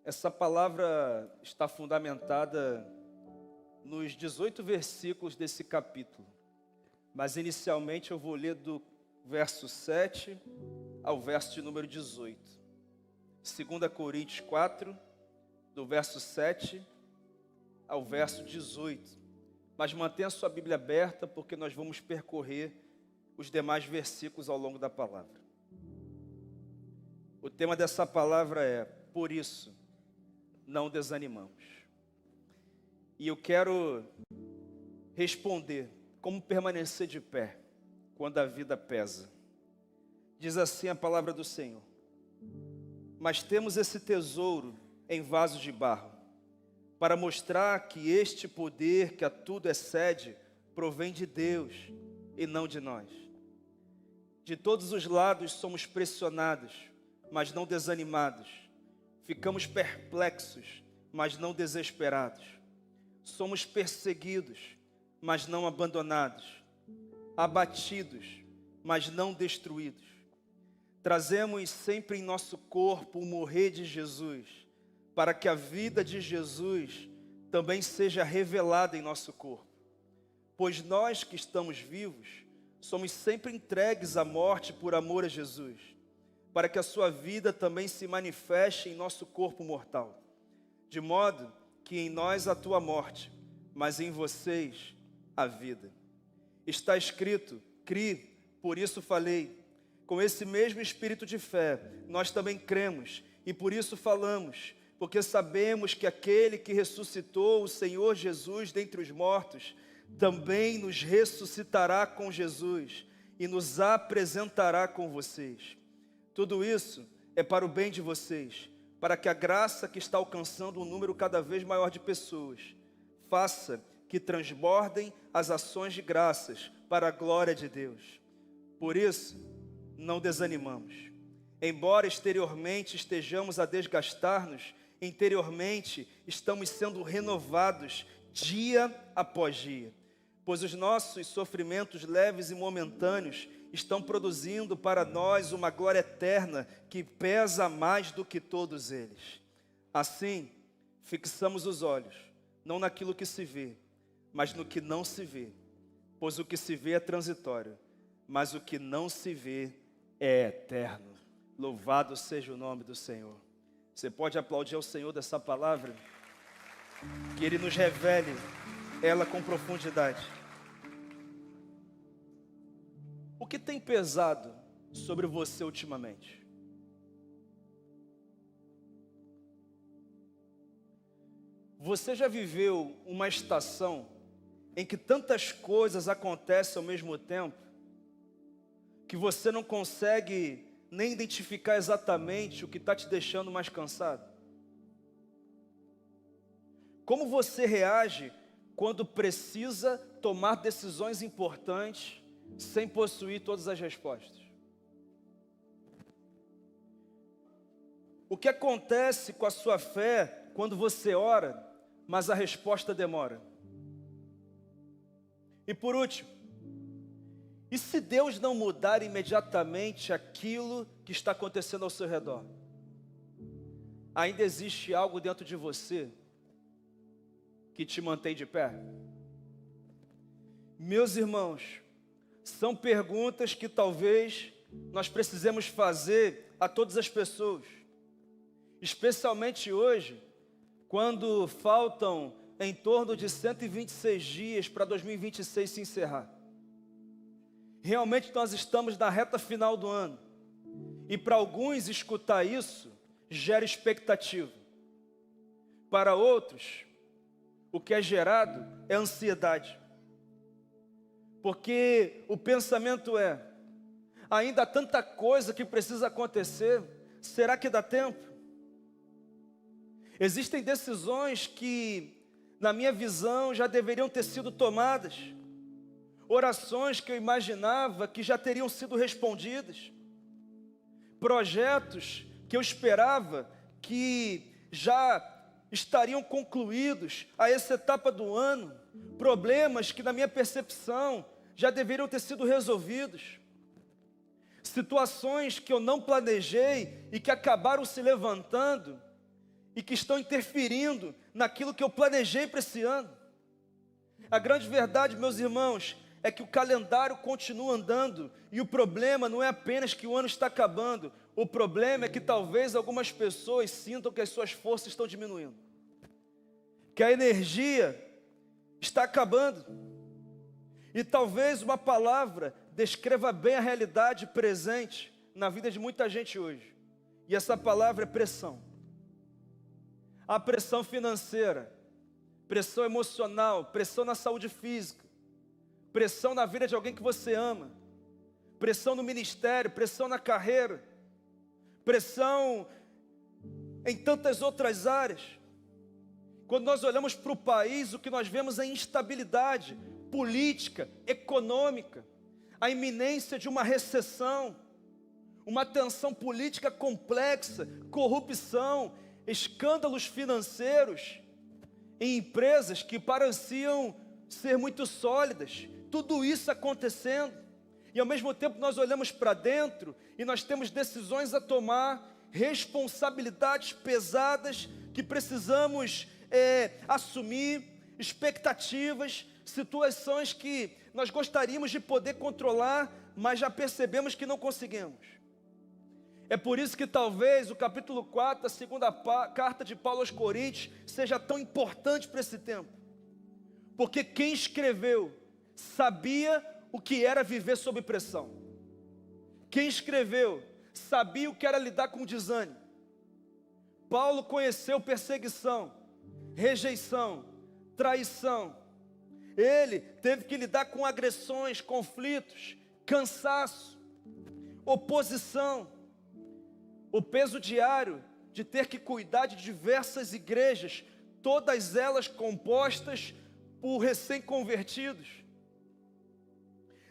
Essa palavra está fundamentada nos 18 versículos desse capítulo. Mas inicialmente eu vou ler do verso 7 ao verso de número 18. 2 Coríntios 4, do verso 7 ao verso 18. Mas mantenha a sua Bíblia aberta, porque nós vamos percorrer os demais versículos ao longo da palavra. O tema dessa palavra é: por isso, não desanimamos. E eu quero responder: como permanecer de pé quando a vida pesa? Diz assim a palavra do Senhor: mas temos esse tesouro em vasos de barro, para mostrar que este poder que a tudo excede provém de Deus e não de nós. De todos os lados somos pressionados, mas não desanimados. Ficamos perplexos, mas não desesperados. Somos perseguidos, mas não abandonados. Abatidos, mas não destruídos. Trazemos sempre em nosso corpo o morrer de Jesus, para que a vida de Jesus também seja revelada em nosso corpo. Pois nós que estamos vivos, somos sempre entregues à morte por amor a Jesus, para que a sua vida também se manifeste em nosso corpo mortal. De modo que em nós atua a morte, mas em vocês a vida. Está escrito: cri, por isso falei. Com esse mesmo espírito de fé, nós também cremos, e por isso falamos, porque sabemos que aquele que ressuscitou o Senhor Jesus dentre os mortos, também nos ressuscitará com Jesus, e nos apresentará com vocês. Tudo isso é para o bem de vocês, para que a graça que está alcançando um número cada vez maior de pessoas, faça que transbordem as ações de graças para a glória de Deus. Por isso, não desanimamos. Embora exteriormente estejamos a desgastar-nos, interiormente estamos sendo renovados dia após dia, pois os nossos sofrimentos leves e momentâneos estão produzindo para nós uma glória eterna que pesa mais do que todos eles. Assim, fixamos os olhos, não naquilo que se vê, mas no que não se vê, pois o que se vê é transitório, mas o que não se vê é eterno. Louvado seja o nome do Senhor. Você pode aplaudir ao Senhor dessa palavra? Que Ele nos revele ela com profundidade. O que tem pesado sobre você ultimamente? Você já viveu uma estação em que tantas coisas acontecem ao mesmo tempo, que você não consegue nem identificar exatamente o que está te deixando mais cansado? Como você reage quando precisa tomar decisões importantes sem possuir todas as respostas? O que acontece com a sua fé quando você ora, mas a resposta demora? E por último, e se Deus não mudar imediatamente aquilo que está acontecendo ao seu redor? Ainda existe algo dentro de você que te mantém de pé? Meus irmãos, são perguntas que talvez nós precisemos fazer a todas as pessoas, especialmente hoje, quando faltam em torno de 126 dias para 2026 se encerrar. Realmente nós estamos na reta final do ano, e para alguns escutar isso gera expectativa. Para outros, o que é gerado é ansiedade. Porque o pensamento é: ainda há tanta coisa que precisa acontecer, será que dá tempo? Existem decisões que, na minha visão, já deveriam ter sido tomadas. Orações que eu imaginava que já teriam sido respondidas. Projetos que eu esperava que já estariam concluídos a essa etapa do ano. Problemas que, na minha percepção, já deveriam ter sido resolvidos. Situações que eu não planejei e que acabaram se levantando e que estão interferindo naquilo que eu planejei para esse ano. A grande verdade, meus irmãos, é que o calendário continua andando e o problema não é apenas que o ano está acabando, o problema é que talvez algumas pessoas sintam que as suas forças estão diminuindo, que a energia está acabando. E talvez uma palavra descreva bem a realidade presente na vida de muita gente hoje. E essa palavra é pressão. A pressão financeira, pressão emocional, pressão na saúde física, pressão na vida de alguém que você ama, pressão no ministério, pressão na carreira, pressão em tantas outras áreas. Quando nós olhamos para o país, o que nós vemos é instabilidade política, econômica, a iminência de uma recessão, uma tensão política complexa, corrupção, escândalos financeiros em empresas que pareciam ser muito sólidas, tudo isso acontecendo, e ao mesmo tempo nós olhamos para dentro e nós temos decisões a tomar, responsabilidades pesadas que precisamos assumir, expectativas, situações que nós gostaríamos de poder controlar, mas já percebemos que não conseguimos. É por isso que talvez o capítulo 4, a segunda carta de Paulo aos Coríntios, seja tão importante para esse tempo. Porque quem escreveu sabia o que era viver sob pressão. Quem escreveu sabia o que era lidar com desânimo. Paulo conheceu perseguição, rejeição, traição. Ele teve que lidar com agressões, conflitos, cansaço, oposição, o peso diário de ter que cuidar de diversas igrejas, todas elas compostas por recém-convertidos.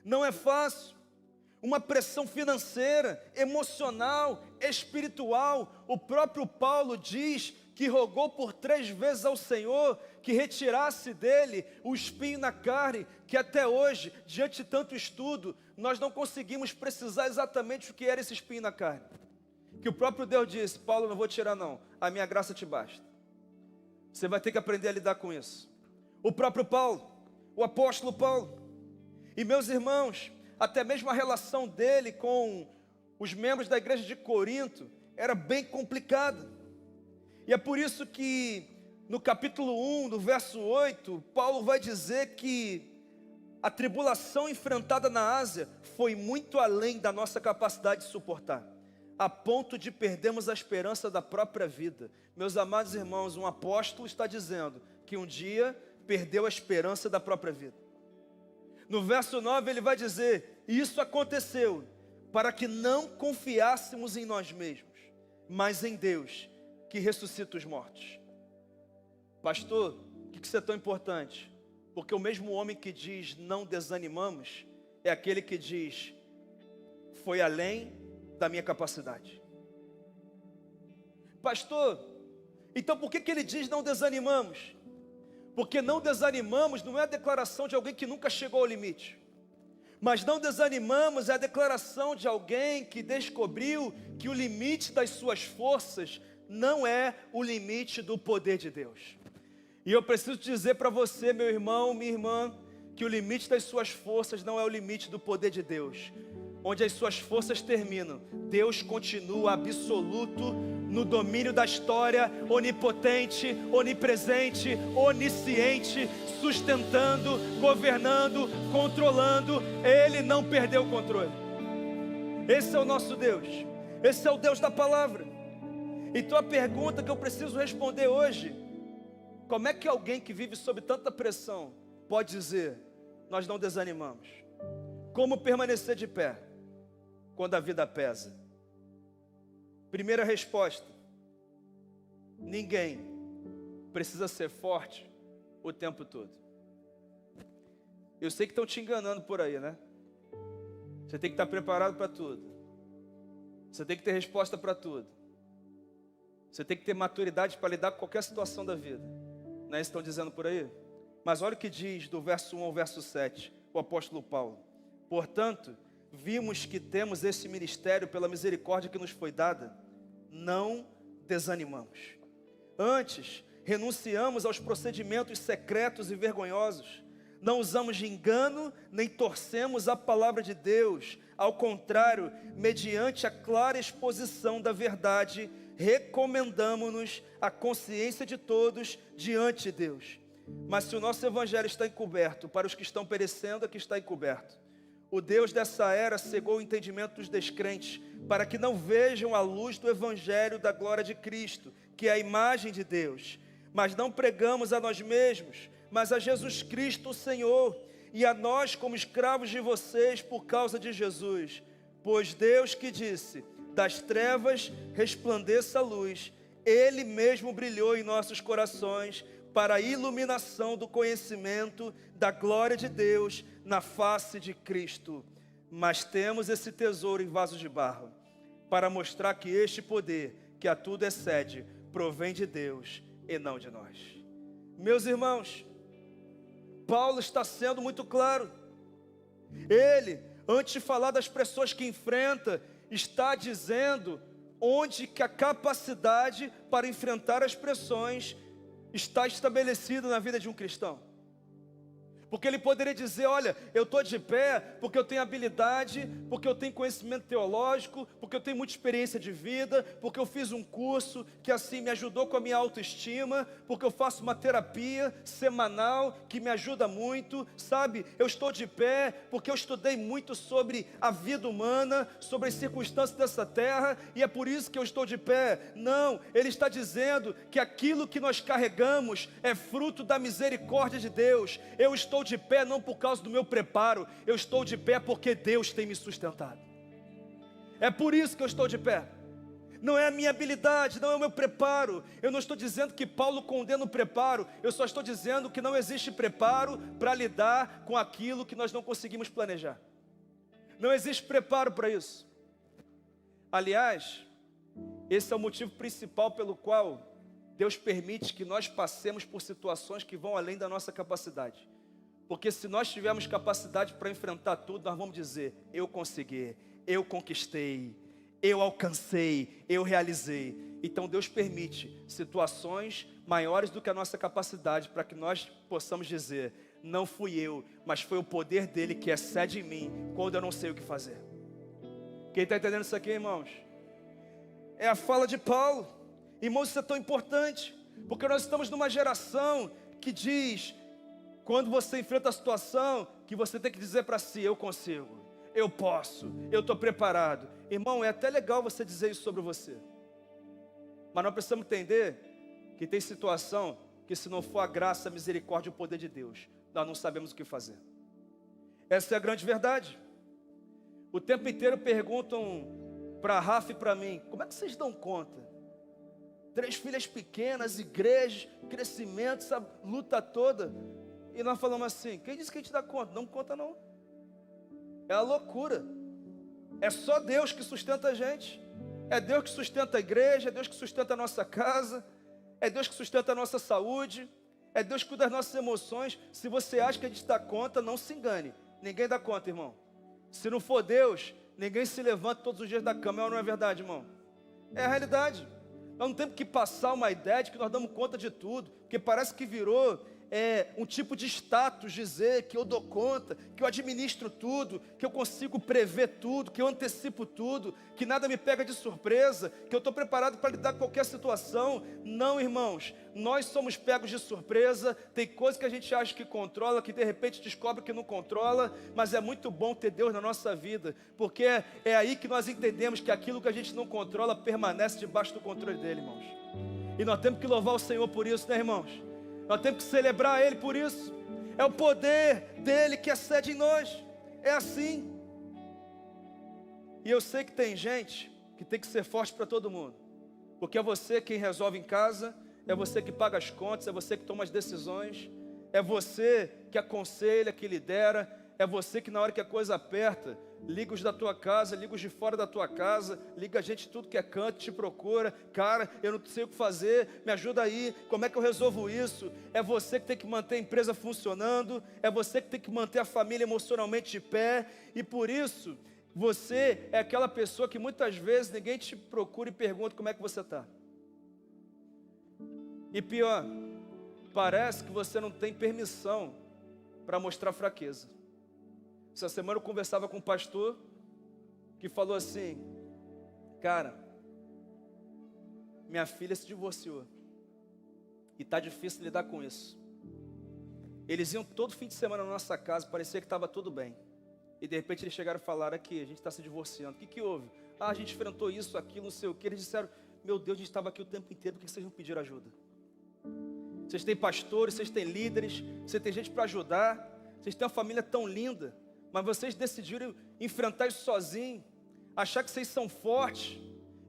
Não é fácil. Uma pressão financeira, emocional, espiritual. O próprio Paulo diz que rogou por 3 vezes ao Senhor que retirasse dele o espinho na carne, que até hoje, diante de tanto estudo, nós não conseguimos precisar exatamente o que era esse espinho na carne. Que o próprio Deus disse: Paulo, não vou tirar não, a minha graça te basta. Você vai ter que aprender a lidar com isso. O próprio Paulo, o apóstolo Paulo. E meus irmãos, até mesmo a relação dele com os membros da igreja de Corinto era bem complicada. E é por isso que no capítulo 1, do verso 8, Paulo vai dizer que a tribulação enfrentada na Ásia foi muito além da nossa capacidade de suportar, a ponto de perdermos a esperança da própria vida. Meus amados irmãos, um apóstolo está dizendo que um dia perdeu a esperança da própria vida. No verso 9 ele vai dizer: isso aconteceu para que não confiássemos em nós mesmos, mas em Deus, que ressuscita os mortos. Pastor, por que isso é tão importante? Porque o mesmo homem que diz não desanimamos, é aquele que diz: foi além da minha capacidade. Pastor, então por que ele diz não desanimamos? Porque não desanimamos não é a declaração de alguém que nunca chegou ao limite, mas não desanimamos é a declaração de alguém que descobriu que o limite das suas forças não é o limite do poder de Deus. E eu preciso dizer para você, meu irmão, minha irmã, que o limite das suas forças não é o limite do poder de Deus. Onde as suas forças terminam, Deus continua absoluto no domínio da história, onipotente, onipresente, onisciente, sustentando, governando, controlando. Ele não perdeu o controle. Esse é o nosso Deus. Esse é o Deus da palavra. Então a pergunta que eu preciso responder hoje: como é que alguém que vive sob tanta pressão pode dizer, nós não desanimamos? Como permanecer de pé quando a vida pesa? Primeira resposta: ninguém precisa ser forte o tempo todo. Eu sei que estão te enganando por aí, né? Você tem que estar preparado para tudo. Você tem que ter resposta para tudo. Você tem que ter maturidade para lidar com qualquer situação da vida. Não é isso que estão dizendo por aí? Mas olha o que diz do verso 1 ao verso 7, o apóstolo Paulo: portanto, vimos que temos esse ministério pela misericórdia que nos foi dada, não desanimamos. Antes, renunciamos aos procedimentos secretos e vergonhosos. Não usamos de engano, nem torcemos a palavra de Deus. Ao contrário, mediante a clara exposição da verdade, recomendamos-nos à consciência de todos diante de Deus. Mas se o nosso evangelho está encoberto, para os que estão perecendo, aqui está encoberto. O Deus dessa era cegou o entendimento dos descrentes, para que não vejam a luz do evangelho da glória de Cristo, que é a imagem de Deus. Mas não pregamos a nós mesmos, mas a Jesus Cristo, o Senhor, e a nós como escravos de vocês por causa de Jesus. Pois Deus que disse, das trevas resplandeça a luz, Ele mesmo brilhou em nossos corações, para a iluminação do conhecimento da glória de Deus na face de Cristo. Mas temos esse tesouro em vasos de barro, para mostrar que este poder, que a tudo excede, provém de Deus e não de nós. Meus irmãos, Paulo está sendo muito claro. Ele, antes de falar das pressões que enfrenta, está dizendo onde que a capacidade para enfrentar as pressões está estabelecida na vida de um cristão. Porque ele poderia dizer, olha, eu estou de pé porque eu tenho habilidade, porque eu tenho conhecimento teológico, porque eu tenho muita experiência de vida, porque eu fiz um curso que assim me ajudou com a minha autoestima, porque eu faço uma terapia semanal que me ajuda muito, sabe? Eu estou de pé porque eu estudei muito sobre a vida humana, sobre as circunstâncias dessa terra, e é por isso que eu estou de pé. Não, ele está dizendo que aquilo que nós carregamos é fruto da misericórdia de Deus. Eu estou de pé não por causa do meu preparo, eu estou de pé porque Deus tem me sustentado. É por isso que eu estou de pé. Não é a minha habilidade, não é o meu preparo. Eu não estou dizendo que Paulo condena o preparo, eu só estou dizendo que não existe preparo para lidar com aquilo que nós não conseguimos planejar. Não existe preparo para isso. Aliás, esse é o motivo principal pelo qual Deus permite que nós passemos por situações que vão além da nossa capacidade. Porque se nós tivermos capacidade para enfrentar tudo, nós vamos dizer, eu consegui, eu conquistei, eu alcancei, eu realizei. Então Deus permite situações maiores do que a nossa capacidade, para que nós possamos dizer, não fui eu, mas foi o poder dele que excede em mim, quando eu não sei o que fazer. Quem está entendendo isso aqui, irmãos? É a fala de Paulo. Irmãos, isso é tão importante, porque nós estamos numa geração que diz, quando você enfrenta a situação, que você tem que dizer para si, eu consigo, eu posso, eu estou preparado. Irmão, é até legal você dizer isso sobre você. Mas nós precisamos entender que tem situação que se não for a graça, a misericórdia e o poder de Deus, nós não sabemos o que fazer. Essa é a grande verdade. O tempo inteiro perguntam para Rafa e para mim, como é que vocês dão conta? 3 filhas pequenas, igrejas, crescimento, essa luta toda. E nós falamos assim, quem disse que a gente dá conta? Não conta não. É a loucura. É só Deus que sustenta a gente. É Deus que sustenta a igreja, é Deus que sustenta a nossa casa, é Deus que sustenta a nossa saúde, é Deus que cuida das nossas emoções. Se você acha que a gente dá conta, não se engane. Ninguém dá conta, irmão. Se não for Deus, ninguém se levanta todos os dias da cama. Não é verdade, irmão? É a realidade. Nós não temos que passar uma ideia de que nós damos conta de tudo, porque parece que virou um tipo de status dizer que eu dou conta, que eu administro tudo, que eu consigo prever tudo, que eu antecipo tudo, que nada me pega de surpresa, que eu estou preparado para lidar com qualquer situação. Não, irmãos, nós somos pegos de surpresa, tem coisas que a gente acha que controla, que de repente descobre que não controla, mas é muito bom ter Deus na nossa vida, porque é aí que nós entendemos que aquilo que a gente não controla permanece debaixo do controle dele, irmãos. E nós temos que louvar o Senhor por isso, né, irmãos? Nós temos que celebrar Ele por isso. É o poder dEle que excede em nós. É assim. E eu sei que tem gente que tem que ser forte para todo mundo. Porque é você quem resolve em casa, é você que paga as contas, é você que toma as decisões, é você que aconselha, que lidera, é você que na hora que a coisa aperta, liga os da tua casa, liga os de fora da tua casa, liga a gente tudo que é canto, te procura, cara, eu não sei o que fazer, me ajuda aí, como é que eu resolvo isso? É você que tem que manter a empresa funcionando, é você que tem que manter a família emocionalmente de pé, e por isso, você é aquela pessoa que muitas vezes ninguém te procura e pergunta como é que você está. E pior, parece que você não tem permissão para mostrar fraqueza. Essa semana eu conversava com um pastor que falou assim: cara, minha filha se divorciou e está difícil lidar com isso. Eles iam todo fim de semana na nossa casa, parecia que estava tudo bem. E de repente eles chegaram e falaram: aqui, a gente está se divorciando. O que houve? Ah, a gente enfrentou isso, aquilo, não sei o que. Eles disseram: meu Deus, a gente estava aqui o tempo inteiro, por que vocês não pediram ajuda? Vocês têm pastores, vocês têm líderes, vocês têm gente para ajudar, vocês têm uma família tão linda, mas vocês decidiram enfrentar isso sozinhos, achar que vocês são fortes.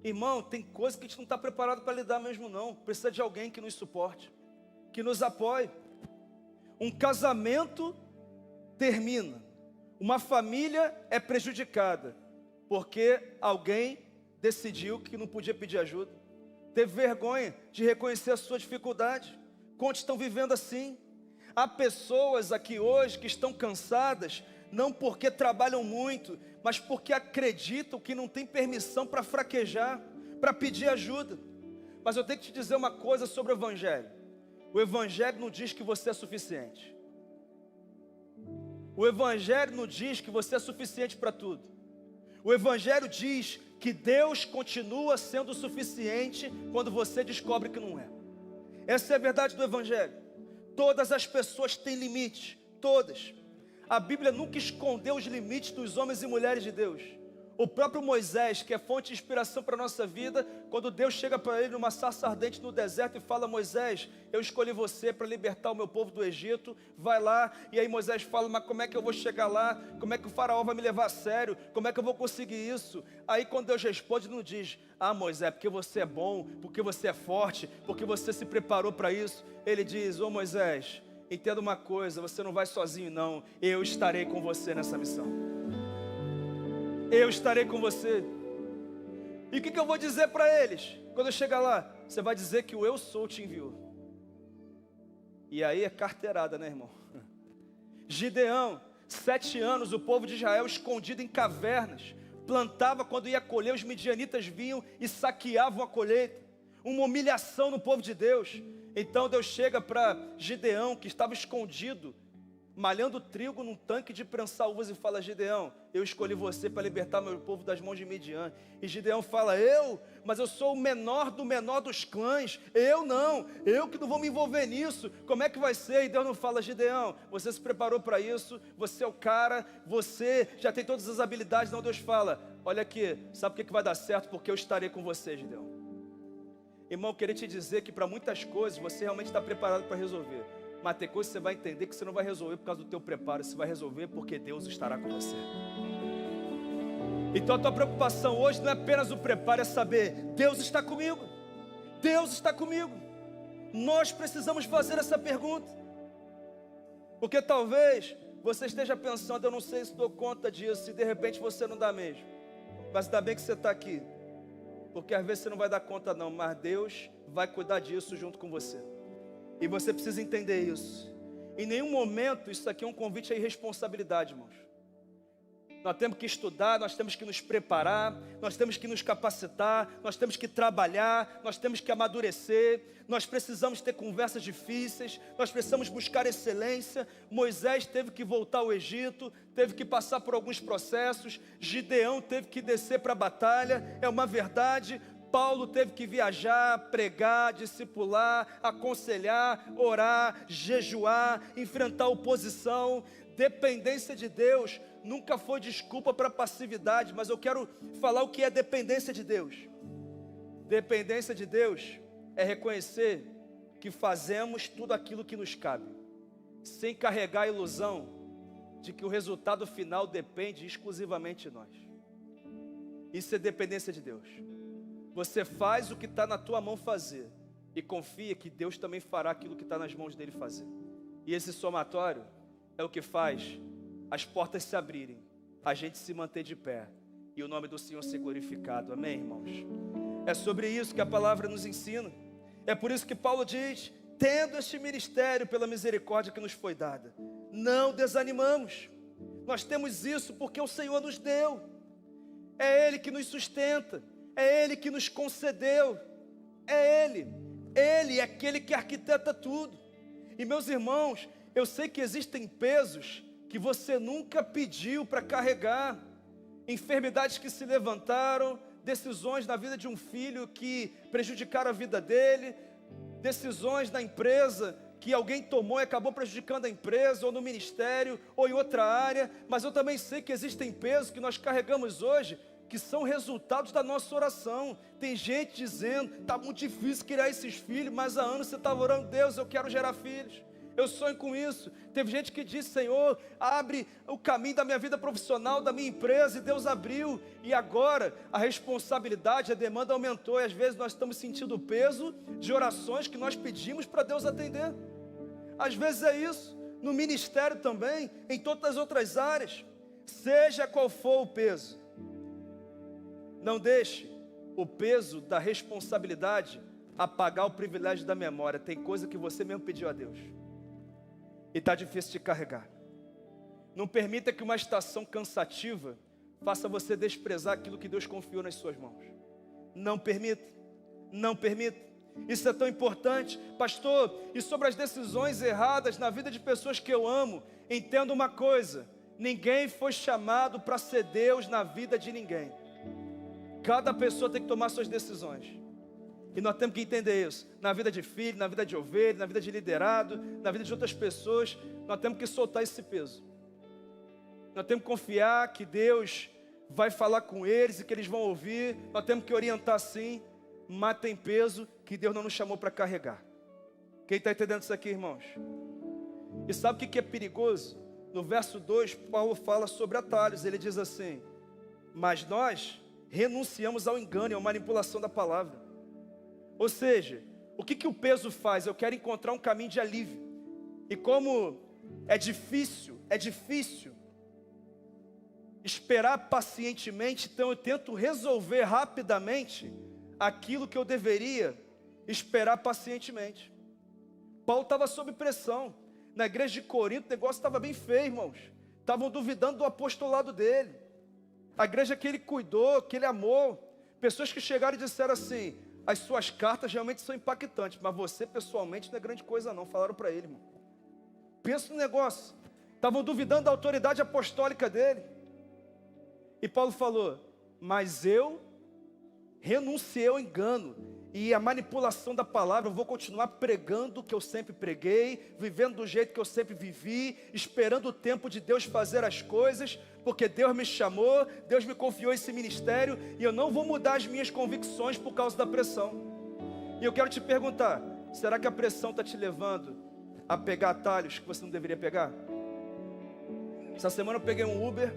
Irmão, tem coisa que a gente não está preparado para lidar mesmo não. Precisa de alguém que nos suporte, que nos apoie. Um casamento termina, uma família é prejudicada, porque alguém decidiu que não podia pedir ajuda, teve vergonha de reconhecer a sua dificuldade. Quantos estão vivendo assim? Há pessoas aqui hoje que estão cansadas, não porque trabalham muito, mas porque acreditam que não tem permissão para fraquejar, para pedir ajuda. Mas eu tenho que te dizer uma coisa sobre o Evangelho. O Evangelho não diz que você é suficiente. O Evangelho não diz que você é suficiente para tudo. O Evangelho diz que Deus continua sendo suficiente quando você descobre que não é. Essa é a verdade do Evangelho. Todas as pessoas têm limites, todas. A Bíblia nunca escondeu os limites dos homens e mulheres de Deus. O próprio Moisés, que é fonte de inspiração para a nossa vida, quando Deus chega para ele numa sarça ardente no deserto e fala: Moisés, eu escolhi você para libertar o meu povo do Egito, vai lá. E aí Moisés fala: mas como é que eu vou chegar lá? Como é que o faraó vai me levar a sério? Como é que eu vou conseguir isso? Aí quando Deus responde, não diz: ah, Moisés, porque você é bom, porque você é forte, porque você se preparou para isso. Ele diz: ô Moisés, entenda uma coisa, você não vai sozinho não, eu estarei com você nessa missão. Eu estarei com você. E o que eu vou dizer para eles? Quando eu chegar lá, você vai dizer que o eu sou te enviou. E aí é carteirada, né, irmão? Gideão, 7 anos, o povo de Israel escondido em cavernas, plantava, quando ia colher, os midianitas vinham e saqueavam a colheita. Uma humilhação no povo de Deus. Então Deus chega para Gideão, que estava escondido, malhando trigo num tanque de prensar uvas, e fala: Gideão, eu escolhi você para libertar meu povo das mãos de Midian. E Gideão fala: mas eu sou o menor do menor dos clãs, eu que não vou me envolver nisso, como é que vai ser? E Deus não fala: Gideão, você se preparou para isso, você é o cara, você já tem todas as habilidades. Não, Deus fala: olha aqui, sabe por que vai dar certo? Porque eu estarei com você, Gideão. Irmão, eu queria te dizer que para muitas coisas você realmente está preparado para resolver. Mas tem coisa que você vai entender que você não vai resolver por causa do teu preparo, você vai resolver porque Deus estará com você. Então a tua preocupação hoje não é apenas o preparo, é saber: Deus está comigo, Deus está comigo. Nós precisamos fazer essa pergunta, porque talvez você esteja pensando: eu não sei se dou conta disso, e de repente você não dá mesmo. Mas ainda bem que você está aqui, porque às vezes você não vai dar conta não, mas Deus vai cuidar disso junto com você. E você precisa entender isso. Em nenhum momento isso aqui é um convite à irresponsabilidade, irmãos. Nós temos que estudar, nós temos que nos preparar, nós temos que nos capacitar, nós temos que trabalhar, nós temos que amadurecer, nós precisamos ter conversas difíceis, nós precisamos buscar excelência. Moisés teve que voltar ao Egito, teve que passar por alguns processos, Gideão teve que descer para a batalha, é uma verdade. Paulo teve que viajar, pregar, discipular, aconselhar, orar, jejuar, enfrentar oposição. Dependência de Deus nunca foi desculpa para passividade, mas eu quero falar o que é dependência de Deus. Dependência de Deus é reconhecer que fazemos tudo aquilo que nos cabe, sem carregar a ilusão de que o resultado final depende exclusivamente de nós. Isso é dependência de Deus. Você faz o que está na tua mão fazer e confia que Deus também fará aquilo que está nas mãos dele fazer. E esse somatório é o que faz as portas se abrirem, a gente se manter de pé e o nome do Senhor ser glorificado. Amém, irmãos? É sobre isso que a palavra nos ensina. É por isso que Paulo diz: tendo este ministério pela misericórdia que nos foi dada, não desanimamos. Nós temos isso porque o Senhor nos deu. É Ele que nos sustenta. É Ele que nos concedeu, é Ele. Ele é aquele que arquiteta tudo. E meus irmãos, eu sei que existem pesos que você nunca pediu para carregar, enfermidades que se levantaram, decisões na vida de um filho que prejudicaram a vida dele, decisões na empresa que alguém tomou e acabou prejudicando a empresa, ou no ministério, ou em outra área. Mas eu também sei que existem pesos que nós carregamos hoje, que são resultados da nossa oração. Tem gente dizendo, está muito difícil criar esses filhos, mas há anos você estava orando, Deus, eu quero gerar filhos, eu sonho com isso. Teve gente que disse, Senhor, abre o caminho da minha vida profissional, da minha empresa, e Deus abriu, e agora a responsabilidade, a demanda aumentou, e às vezes nós estamos sentindo o peso de orações que nós pedimos para Deus atender. Às vezes é isso, no ministério também, em todas as outras áreas, seja qual for o peso, não deixe o peso da responsabilidade apagar o privilégio da memória. Tem coisa que você mesmo pediu a Deus e está difícil de carregar. Não permita que uma estação cansativa faça você desprezar aquilo que Deus confiou nas suas mãos. Não permita, não permita. Isso é tão importante, pastor. E sobre as decisões erradas na vida de pessoas que eu amo, entenda uma coisa: ninguém foi chamado para ser Deus na vida de ninguém. Cada pessoa tem que tomar suas decisões. E nós temos que entender isso. Na vida de filho, na vida de ovelha, na vida de liderado, na vida de outras pessoas, nós temos que soltar esse peso. Nós temos que confiar que Deus vai falar com eles e que eles vão ouvir. Nós temos que orientar sim, mas tem peso que Deus não nos chamou para carregar. Quem está entendendo isso aqui, irmãos? E sabe o que é perigoso? No verso 2, Paulo fala sobre atalhos. Ele diz assim: mas nós renunciamos ao engano e à manipulação da palavra. Ou seja, o que o peso faz? Eu quero encontrar um caminho de alívio. E como é difícil esperar pacientemente, então eu tento resolver rapidamente aquilo que eu deveria esperar pacientemente. Paulo estava sob pressão. Na igreja de Corinto o negócio estava bem feio, irmãos. Estavam duvidando do apostolado dele. A igreja que ele cuidou, que ele amou. Pessoas que chegaram e disseram assim: as suas cartas realmente são impactantes, mas você pessoalmente não é grande coisa não. Falaram para ele, irmão. Pensa no negócio. Estavam duvidando da autoridade apostólica dele. E Paulo falou: mas eu renunciei ao engano e à manipulação da palavra. Eu vou continuar pregando o que eu sempre preguei, vivendo do jeito que eu sempre vivi, esperando o tempo de Deus fazer as coisas, porque Deus me chamou, Deus me confiou esse ministério, e eu não vou mudar as minhas convicções por causa da pressão. E eu quero te perguntar: será que a pressão está te levando a pegar atalhos que você não deveria pegar? Essa semana eu peguei um Uber.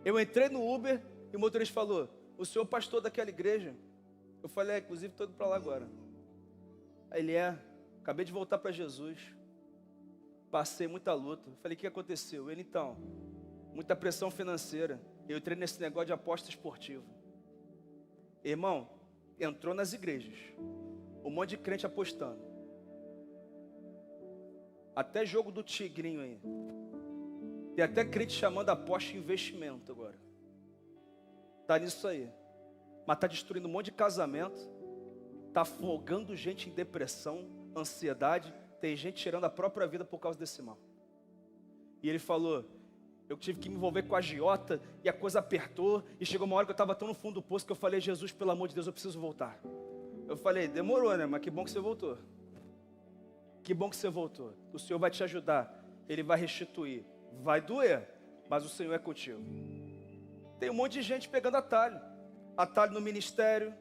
Eu entrei no Uber e o motorista falou: o senhor é o pastor daquela igreja? Eu falei: inclusive estou indo para lá agora. Aí ele: acabei de voltar para Jesus, passei muita luta. Eu falei: o que aconteceu? Ele: então, muita pressão financeira, eu entrei nesse negócio de aposta esportiva. Irmão, entrou nas igrejas, um monte de crente apostando, até jogo do tigrinho aí. Tem até crente chamando aposta de investimento agora. Está nisso aí. Mas está destruindo um monte de casamento, está afogando gente em depressão, ansiedade. Tem gente tirando a própria vida por causa desse mal. E ele falou: eu tive que me envolver com a agiota, e a coisa apertou, e chegou uma hora que eu estava tão no fundo do poço que eu falei: Jesus, pelo amor de Deus, eu preciso voltar. Eu falei: demorou, né? Mas que bom que você voltou. Que bom que você voltou. O Senhor vai te ajudar, Ele vai restituir. Vai doer, mas o Senhor é contigo. Tem um monte de gente pegando atalho. Atalho no ministério,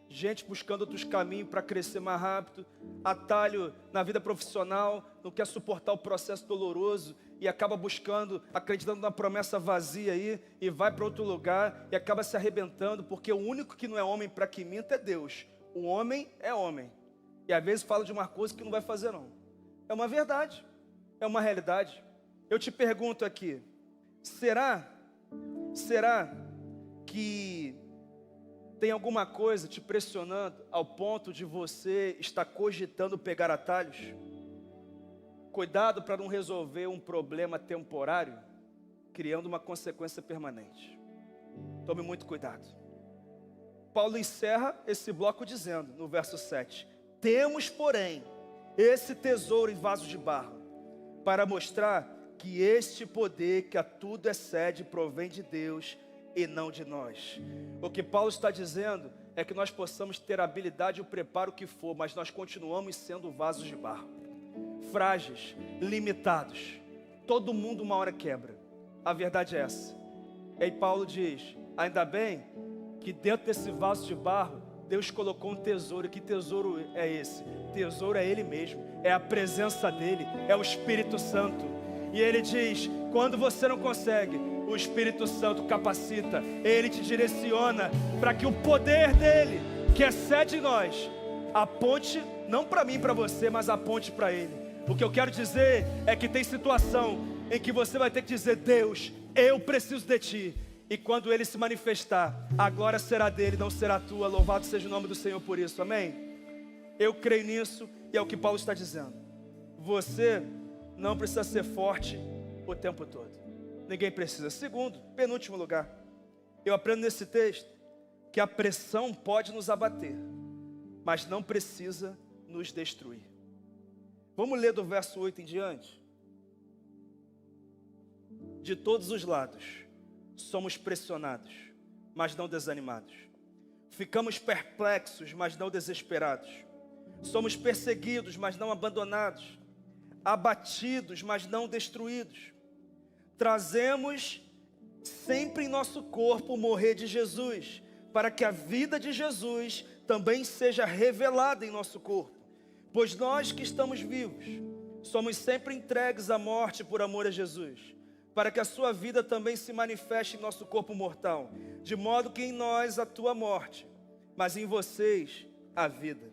gente buscando outros caminhos para crescer mais rápido. Atalho na vida profissional, não quer suportar o processo doloroso e acaba buscando, acreditando na promessa vazia aí, e vai para outro lugar e acaba se arrebentando, porque o único que não é homem para que minta é Deus. O homem é homem. E às vezes fala de uma coisa que não vai fazer não. É uma verdade, é uma realidade. Eu te pergunto aqui: será que tem alguma coisa te pressionando ao ponto de você estar cogitando pegar atalhos? Cuidado para não resolver um problema temporário, criando uma consequência permanente. Tome muito cuidado. Paulo encerra esse bloco dizendo, no verso 7, Temos, porém, esse tesouro em vasos de barro, para mostrar que este poder que a tudo excede provém de Deus e não de nós. O que Paulo está dizendo é que nós possamos ter a habilidade e o preparo que for, mas nós continuamos sendo vasos de barro, frágeis, limitados. Todo mundo uma hora quebra. A verdade é essa. E aí Paulo diz, ainda bem que dentro desse vaso de barro, Deus colocou um tesouro. E que tesouro é esse? Tesouro é Ele mesmo, é a presença dEle, é o Espírito Santo. E Ele diz, quando você não consegue, o Espírito Santo capacita, Ele te direciona, para que o poder dEle, que excede em nós, aponte, não para mim e para você, mas aponte para Ele. O que eu quero dizer é que tem situação em que você vai ter que dizer, Deus, eu preciso de Ti. E quando Ele se manifestar, a glória será dEle, não será tua. Louvado seja o nome do Senhor por isso, amém? Eu creio nisso e é o que Paulo está dizendo. Você não precisa ser forte o tempo todo. Ninguém precisa. Segundo, penúltimo lugar, eu aprendo nesse texto que a pressão pode nos abater, mas não precisa nos destruir. Vamos ler do verso 8 em diante. De todos os lados, somos pressionados, mas não desanimados. Ficamos perplexos, mas não desesperados. Somos perseguidos, mas não abandonados. Abatidos, mas não destruídos. Trazemos sempre em nosso corpo o morrer de Jesus, para que a vida de Jesus também seja revelada em nosso corpo. Pois nós que estamos vivos, somos sempre entregues à morte por amor a Jesus, para que a sua vida também se manifeste em nosso corpo mortal, de modo que em nós atua a morte, mas em vocês a vida.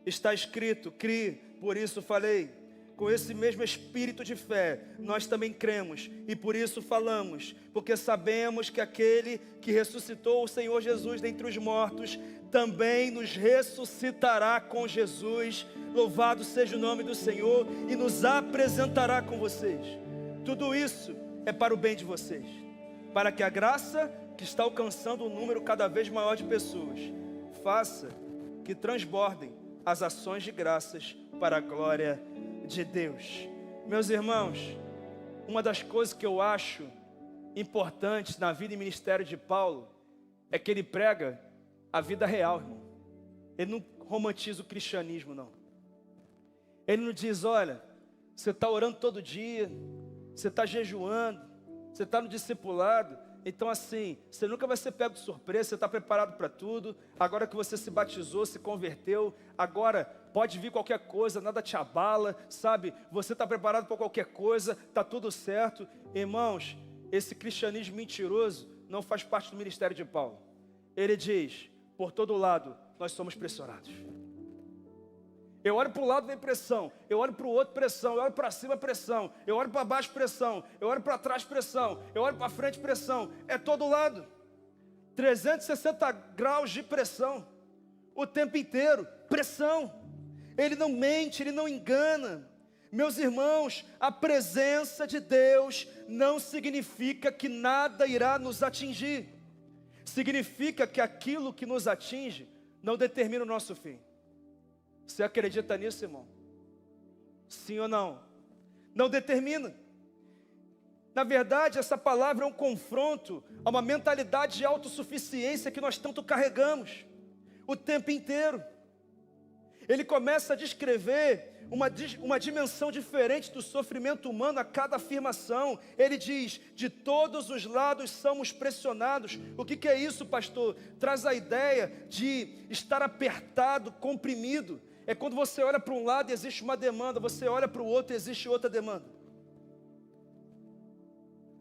Está escrito, crie, por isso falei. Com esse mesmo espírito de fé, nós também cremos e por isso falamos, porque sabemos que aquele que ressuscitou o Senhor Jesus dentre os mortos, também nos ressuscitará com Jesus. Louvado seja o nome do Senhor e nos apresentará com vocês. Tudo isso é para o bem de vocês, para que a graça que está alcançando um número cada vez maior de pessoas, faça que transbordem as ações de graças para a glória de Deus. Meus irmãos, uma das coisas que eu acho importantes na vida e ministério de Paulo é que ele prega a vida real, irmão. Ele não romantiza o cristianismo, não. Ele não diz, olha, você está orando todo dia, você está jejuando, você está no discipulado, então assim, você nunca vai ser pego de surpresa, você está preparado para tudo. Agora que você se batizou, se converteu, agora pode vir qualquer coisa, nada te abala, sabe? Você está preparado para qualquer coisa, está tudo certo. Irmãos, esse cristianismo mentiroso não faz parte do ministério de Paulo. Ele diz, por todo lado, nós somos pressionados. Eu olho para o lado, vem pressão. Eu olho para o outro, pressão. Eu olho para cima, pressão. Eu olho para baixo, pressão. Eu olho para trás, pressão. Eu olho para frente, pressão. É todo lado. 360 graus de pressão. O tempo inteiro, pressão. Ele não mente, ele não engana. Meus irmãos, a presença de Deus não significa que nada irá nos atingir. Significa que aquilo que nos atinge não determina o nosso fim. Você acredita nisso, irmão? Sim ou não? Não determina. Na verdade, essa palavra é um confronto a uma mentalidade de autossuficiência que nós tanto carregamos o tempo inteiro. Ele começa a descrever uma dimensão diferente do sofrimento humano a cada afirmação. Ele diz, de todos os lados somos pressionados. O que é isso, pastor? Traz a ideia de estar apertado, comprimido. É quando você olha para um lado e existe uma demanda, você olha para o outro e existe outra demanda.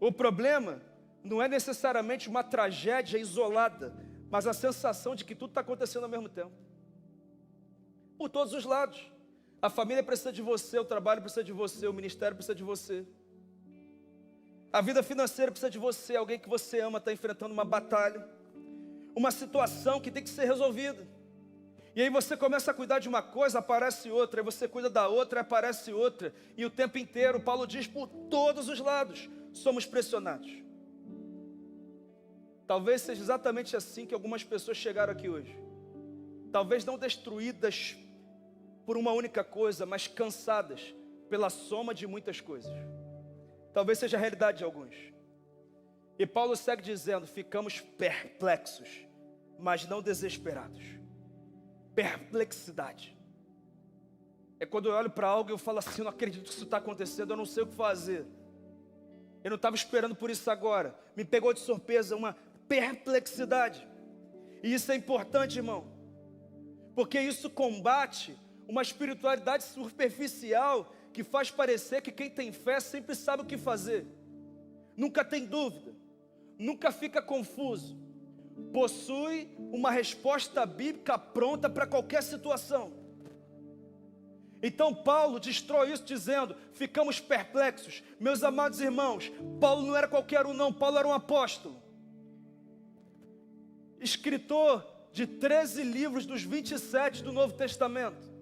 O problema não é necessariamente uma tragédia isolada, mas a sensação de que tudo está acontecendo ao mesmo tempo. Por todos os lados. A família precisa de você, o trabalho precisa de você, o ministério precisa de você. A vida financeira precisa de você, alguém que você ama está enfrentando uma batalha, uma situação que tem que ser resolvida. E aí você começa a cuidar de uma coisa, aparece outra, aí você cuida da outra, aparece outra. E o tempo inteiro, Paulo diz, por todos os lados, somos pressionados. Talvez seja exatamente assim que algumas pessoas chegaram aqui hoje. Talvez não destruídas por uma única coisa, mas cansadas pela soma de muitas coisas. Talvez seja a realidade de alguns. E Paulo segue dizendo: ficamos perplexos, mas não desesperados. Perplexidade é quando eu olho para algo e eu falo assim: eu não acredito que isso está acontecendo, eu não sei o que fazer. Eu não estava esperando por isso agora. Me pegou de surpresa, uma perplexidade. E isso é importante, irmão, porque isso combate uma espiritualidade superficial que faz parecer que quem tem fé sempre sabe o que fazer. Nunca tem dúvida, nunca fica confuso. Possui uma resposta bíblica pronta para qualquer situação. Então Paulo destrói isso dizendo: ficamos perplexos. Meus amados irmãos, Paulo não era qualquer um não, Paulo era um apóstolo. Escritor de 13 livros dos 27 do Novo Testamento.